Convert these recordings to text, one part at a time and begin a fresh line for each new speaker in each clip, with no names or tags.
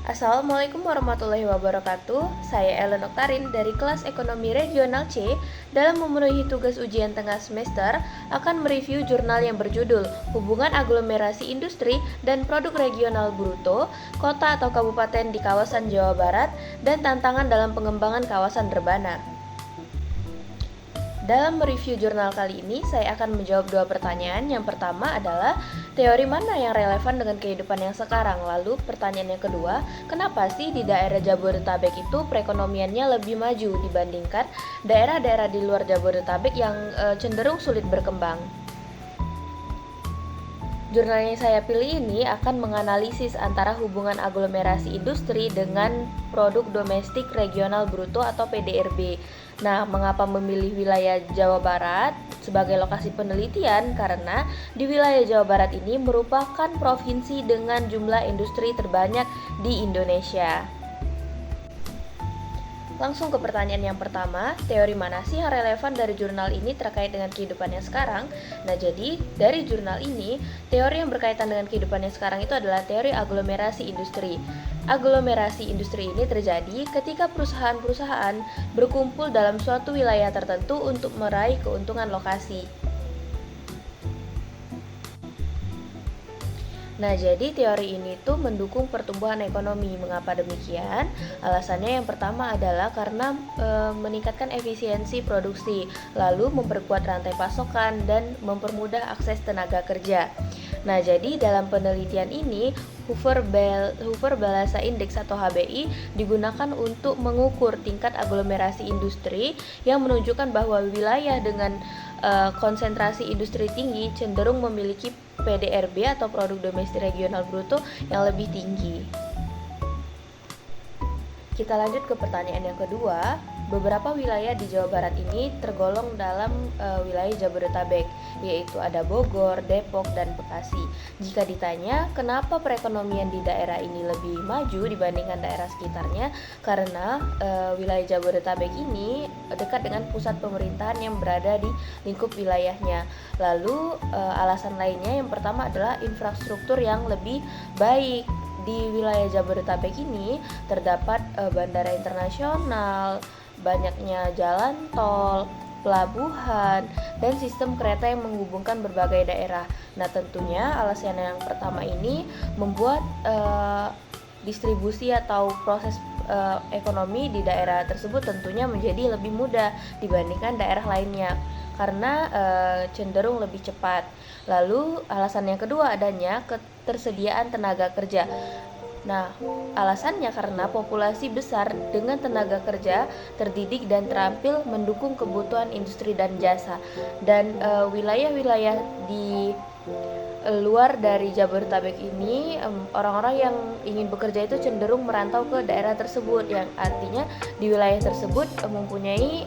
Assalamualaikum warahmatullahi wabarakatuh. Saya Ellen Oktarin dari kelas Ekonomi Regional C. Dalam memenuhi tugas ujian tengah semester, akan mereview jurnal yang berjudul Hubungan Aglomerasi Industri dan Produk Regional Bruto, Kota atau Kabupaten di Kawasan Jawa Barat, dan Tantangan dalam Pengembangan Kawasan Rebana. Dalam mereview jurnal kali ini, saya akan menjawab dua pertanyaan. Yang pertama adalah teori mana yang relevan dengan kehidupan yang sekarang? Lalu pertanyaan yang kedua, kenapa sih di daerah Jabodetabek itu perekonomiannya lebih maju dibandingkan daerah-daerah di luar Jabodetabek yang cenderung sulit berkembang? Jurnal yang saya pilih ini akan menganalisis antara hubungan aglomerasi industri dengan produk domestik regional bruto atau PDRB. Nah, mengapa memilih wilayah Jawa Barat sebagai lokasi penelitian? Karena di wilayah Jawa Barat ini merupakan provinsi dengan jumlah industri terbanyak di Indonesia. Langsung ke pertanyaan yang pertama, teori mana sih yang relevan dari jurnal ini terkait dengan kehidupan yang sekarang? Nah, jadi dari jurnal ini, teori yang berkaitan dengan kehidupan yang sekarang itu adalah teori aglomerasi industri. Aglomerasi industri ini terjadi ketika perusahaan-perusahaan berkumpul dalam suatu wilayah tertentu untuk meraih keuntungan lokasi. Nah, jadi teori ini tuh mendukung pertumbuhan ekonomi. Mengapa demikian? Alasannya yang pertama adalah karena meningkatkan efisiensi produksi, lalu memperkuat rantai pasokan dan mempermudah akses tenaga kerja. Nah, jadi dalam penelitian ini Hoover Balasa Index atau HBI digunakan untuk mengukur tingkat aglomerasi industri yang menunjukkan bahwa wilayah dengan konsentrasi industri tinggi cenderung memiliki PDRB atau produk domestik regional bruto yang lebih tinggi. Kita lanjut ke pertanyaan yang kedua. Beberapa wilayah di Jawa Barat ini tergolong dalam wilayah Jabodetabek, yaitu ada Bogor, Depok, dan Bekasi. Jika ditanya kenapa perekonomian di daerah ini lebih maju dibandingkan daerah sekitarnya, karena wilayah Jabodetabek ini dekat dengan pusat pemerintahan yang berada di lingkup wilayahnya. Lalu alasan lainnya yang pertama adalah infrastruktur yang lebih baik. Di wilayah Jabodetabek ini terdapat bandara internasional, banyaknya jalan tol, pelabuhan, dan sistem kereta yang menghubungkan berbagai daerah. Nah, tentunya alasan yang pertama ini membuat distribusi atau proses ekonomi di daerah tersebut tentunya menjadi lebih mudah dibandingkan daerah lainnya karena cenderung lebih cepat. Lalu alasan yang kedua adanya ketersediaan tenaga kerja. Nah, alasannya karena populasi besar dengan tenaga kerja terdidik dan terampil mendukung kebutuhan industri dan jasa. Dan wilayah-wilayah di luar dari Jabodetabek ini, orang-orang yang ingin bekerja itu cenderung merantau ke daerah tersebut, yang artinya di wilayah tersebut mempunyai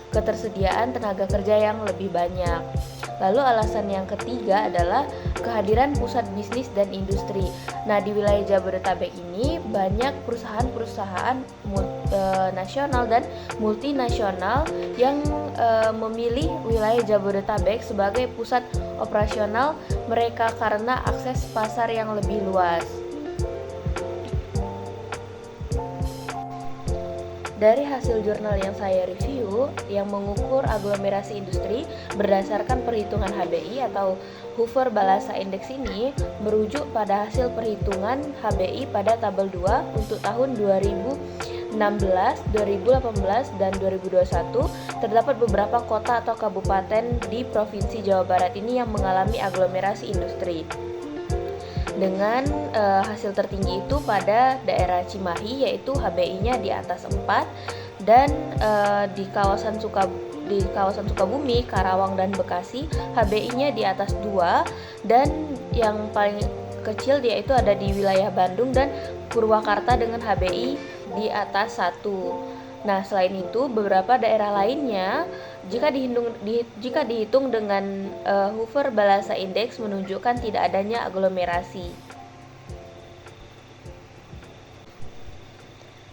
ketersediaan tenaga kerja yang lebih banyak. Lalu alasan yang ketiga adalah kehadiran pusat bisnis dan industri. Nah, di wilayah Jabodetabek ini banyak perusahaan-perusahaan nasional dan multinasional yang memilih wilayah Jabodetabek sebagai pusat operasional mereka karena akses pasar yang lebih luas. Dari hasil jurnal yang saya review yang mengukur aglomerasi industri berdasarkan perhitungan HBI atau Hoover Balasa Index ini merujuk pada hasil perhitungan HBI pada tabel 2 untuk tahun 2016, 2018, dan 2021 terdapat beberapa kota atau kabupaten di Provinsi Jawa Barat ini yang mengalami aglomerasi industri. Dengan hasil tertinggi itu pada daerah Cimahi, yaitu HBI-nya di atas 4, dan di kawasan Sukabumi, Karawang, dan Bekasi HBI-nya di atas 2, dan yang paling kecil yaitu ada di wilayah Bandung dan Purwakarta dengan HBI di atas 1. Nah, selain itu beberapa daerah lainnya jika dihitung dengan Hoover Balasa Index menunjukkan tidak adanya aglomerasi.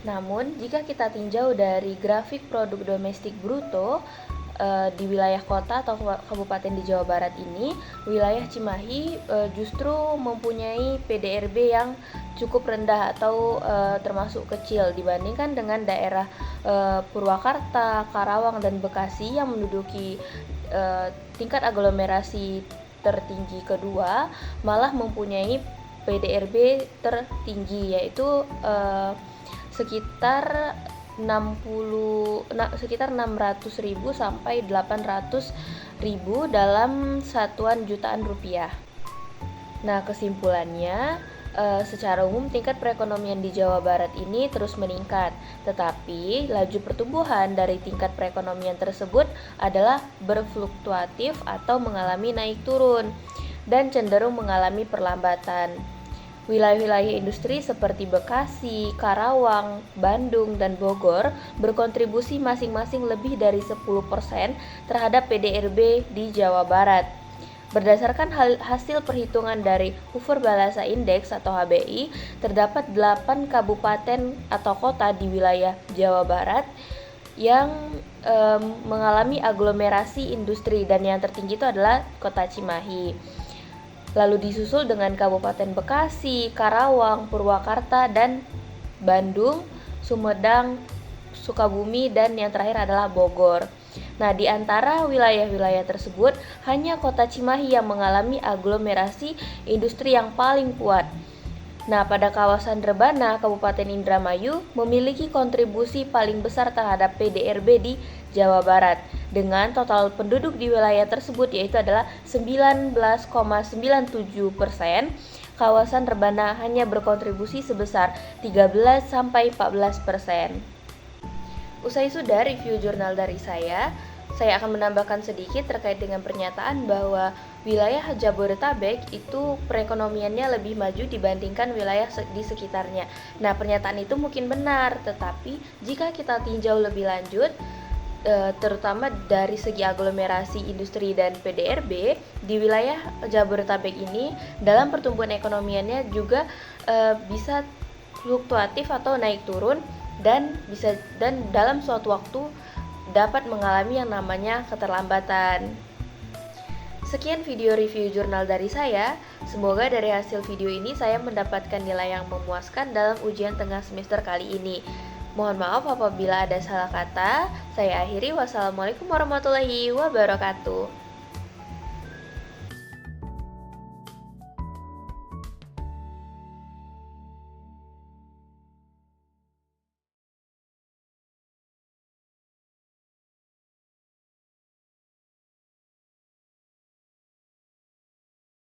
Namun, jika kita tinjau dari grafik produk domestik bruto, di wilayah kota atau kabupaten di Jawa Barat ini, wilayah Cimahi justru mempunyai PDRB yang cukup rendah atau termasuk kecil dibandingkan dengan daerah Purwakarta, Karawang, dan Bekasi yang menduduki tingkat aglomerasi tertinggi kedua, malah mempunyai PDRB tertinggi, yaitu sekitar 600.000 sampai 800.000 dalam satuan jutaan rupiah. Nah, kesimpulannya, secara umum tingkat perekonomian di Jawa Barat ini terus meningkat, tetapi laju pertumbuhan dari tingkat perekonomian tersebut adalah berfluktuatif atau mengalami naik turun dan cenderung mengalami perlambatan. Wilayah-wilayah industri seperti Bekasi, Karawang, Bandung, dan Bogor berkontribusi masing-masing lebih dari 10% terhadap PDRB di Jawa Barat. Berdasarkan hasil perhitungan dari Hoover Balasa Index atau HBI, terdapat 8 kabupaten atau kota di wilayah Jawa Barat yang mengalami aglomerasi industri, dan yang tertinggi itu adalah kota Cimahi. Lalu disusul dengan Kabupaten Bekasi, Karawang, Purwakarta, dan Bandung, Sumedang, Sukabumi, dan yang terakhir adalah Bogor. Nah, di antara wilayah-wilayah tersebut, hanya kota Cimahi yang mengalami aglomerasi industri yang paling kuat. Nah, pada kawasan Rebana, Kabupaten Indramayu memiliki kontribusi paling besar terhadap PDRB di Jawa Barat dengan total penduduk di wilayah tersebut yaitu adalah 19,97%. Kawasan Rebana hanya berkontribusi sebesar 13-14%. Usai sudah review jurnal dari saya akan menambahkan sedikit terkait dengan pernyataan bahwa wilayah Jabodetabek itu perekonomiannya lebih maju dibandingkan wilayah di sekitarnya. Nah, pernyataan itu mungkin benar, tetapi jika kita tinjau lebih lanjut, terutama dari segi aglomerasi industri dan PDRB di wilayah Jabodetabek ini, dalam pertumbuhan ekonomiannya juga bisa fluktuatif atau naik turun, dan dalam suatu waktu dapat mengalami yang namanya keterlambatan. Sekian video review jurnal dari saya. Semoga dari hasil video ini saya mendapatkan nilai yang memuaskan dalam ujian tengah semester kali ini. Mohon maaf apabila ada salah kata. Saya akhiri. Wassalamualaikum warahmatullahi wabarakatuh.